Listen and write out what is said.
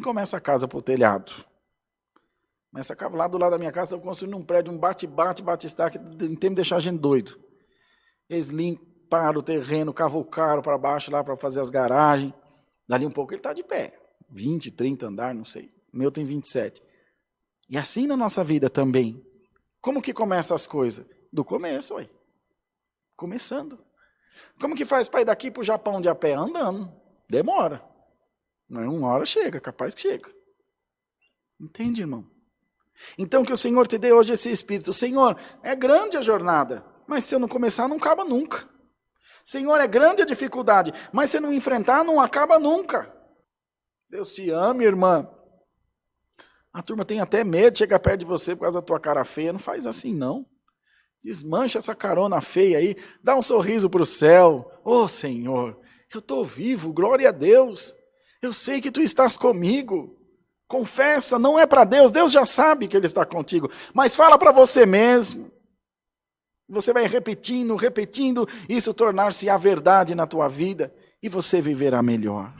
começa a casa para o telhado. Começa a lá do lado da minha casa, estão construindo um prédio, um bate-bate-bate-stack, tem que deixar a gente doido. Eles limparam o terreno, cavucaram para baixo lá para fazer as garagens. Dali um pouco ele está de pé. 20, 30 andar, não sei. O meu tem 27. E assim na nossa vida também. Como que começa as coisas? Do começo, ué. Começando. Como que faz para ir daqui para o Japão de a pé? Andando. Demora. Mas uma hora chega, capaz que chega. Entende, irmão? Então que o Senhor te dê hoje esse espírito. Senhor, é grande a jornada, mas se eu não começar, não acaba nunca. Senhor, é grande a dificuldade, mas se não enfrentar, não acaba nunca. Deus te ama, irmã. A turma tem até medo de chegar perto de você por causa da tua cara feia. Não faz assim, não. Desmancha essa carona feia aí. Dá um sorriso para o céu. Oh, Senhor, eu estou vivo, glória a Deus. Eu sei que tu estás comigo. Confessa, não é para Deus. Deus já sabe que Ele está contigo. Mas fala para você mesmo. Você vai repetindo, repetindo. Isso tornar-se a verdade na tua vida. E você viverá melhor.